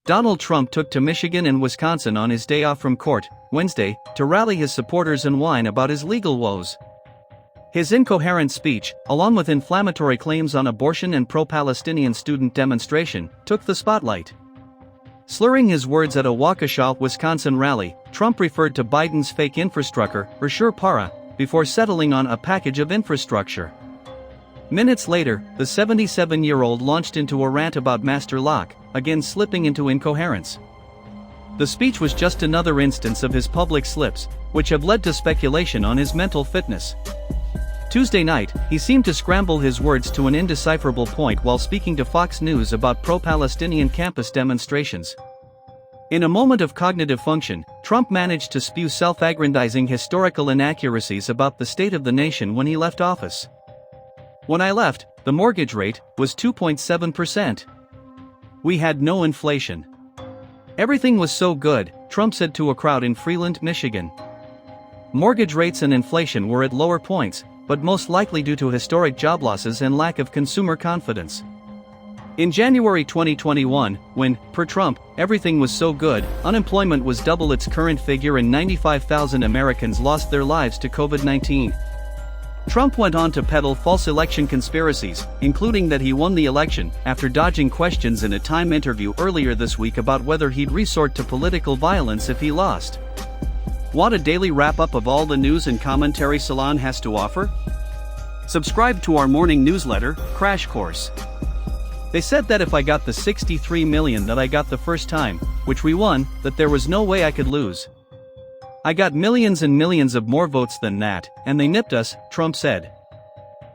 Donald Trump took to Michigan and Wisconsin on his day off from court, Wednesday, to rally his supporters and whine about his legal woes. His incoherent speech, along with inflammatory claims on abortion and pro-Palestinian student demonstration, took the spotlight. Slurring his words at a Waukesha, Wisconsin rally, Trump referred to Biden's fake infrastructure, or sure para, before settling on a package of infrastructure. Minutes later, the 77-year-old launched into a rant about master lock, again slipping into incoherence. The speech was just another instance of his public slips, which have led to speculation on his mental fitness. Tuesday night, he seemed to scramble his words to an indecipherable point while speaking to Fox News about pro-Palestinian campus demonstrations. In a moment of cognitive function, Trump managed to spew self-aggrandizing historical inaccuracies about the state of the nation when he left office. "When I left, the mortgage rate was 2.7%. We had no inflation. Everything was so good," Trump said to a crowd in Freeland, Michigan. Mortgage rates and inflation were at lower points, but most likely due to historic job losses and lack of consumer confidence. In January 2021, when, per Trump, everything was so good, unemployment was double its current figure and 95,000 Americans lost their lives to COVID-19. Trump went on to peddle false election conspiracies, including that he won the election, after dodging questions in a Time interview earlier this week about whether he'd resort to political violence if he lost. Want a daily wrap-up of all the news and commentary Salon has to offer? Subscribe to our morning newsletter, Crash Course. They said that if I got the 63 million that I got the first time, which we won, that there was no way I could lose. I got millions and millions of more votes than that, and they nipped us, Trump said.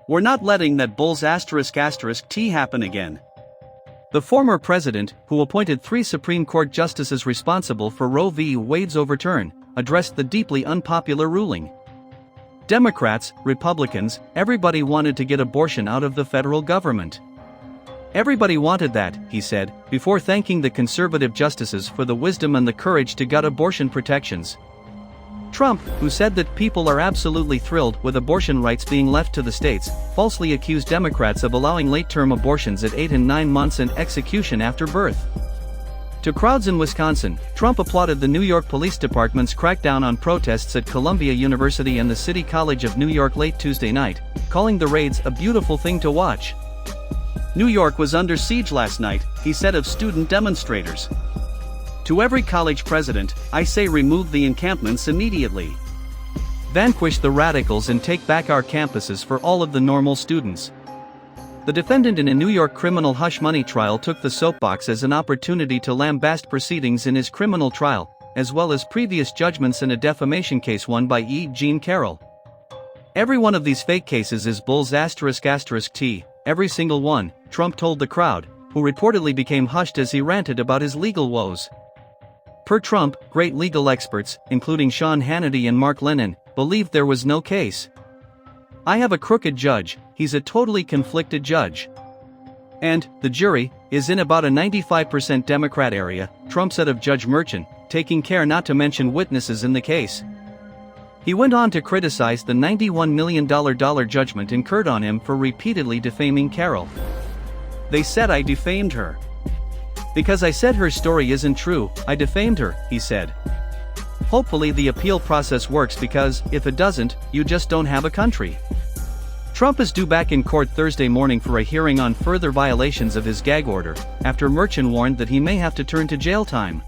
We're not letting that bull's **T happen again. The former president, who appointed 3 Supreme Court justices responsible for Roe v. Wade's overturn, addressed the deeply unpopular ruling. Democrats, Republicans, everybody wanted to get abortion out of the federal government. Everybody wanted that, he said, before thanking the conservative justices for the wisdom and the courage to gut abortion protections. Trump, who said that people are absolutely thrilled with abortion rights being left to the states, falsely accused Democrats of allowing late-term abortions at 8 and 9 months and execution after birth. To crowds in Wisconsin, Trump applauded the New York Police Department's crackdown on protests at Columbia University and the City College of New York late Tuesday night, calling the raids a beautiful thing to watch. New York was under siege last night, he said of student demonstrators. To every college president, I say remove the encampments immediately. Vanquish the radicals and take back our campuses for all of the normal students. The defendant in a New York criminal hush money trial took the soapbox as an opportunity to lambaste proceedings in his criminal trial, as well as previous judgments in a defamation case won by E. Jean Carroll. Every one of these fake cases is bull's **T, every single one, Trump told the crowd, who reportedly became hushed as he ranted about his legal woes. Per Trump, great legal experts, including Sean Hannity and Mark Lennon, believed there was no case. I have a crooked judge, he's a totally conflicted judge. And, the jury, is in about a 95% Democrat area, Trump said of Judge Merchan, taking care not to mention witnesses in the case. He went on to criticize the $91 million judgment incurred on him for repeatedly defaming Carroll. They said I defamed her. Because I said her story isn't true, I defamed her, he said. Hopefully the appeal process works because, if it doesn't, you just don't have a country. Trump is due back in court Thursday morning for a hearing on further violations of his gag order, after Merchan warned that he may have to turn to jail time.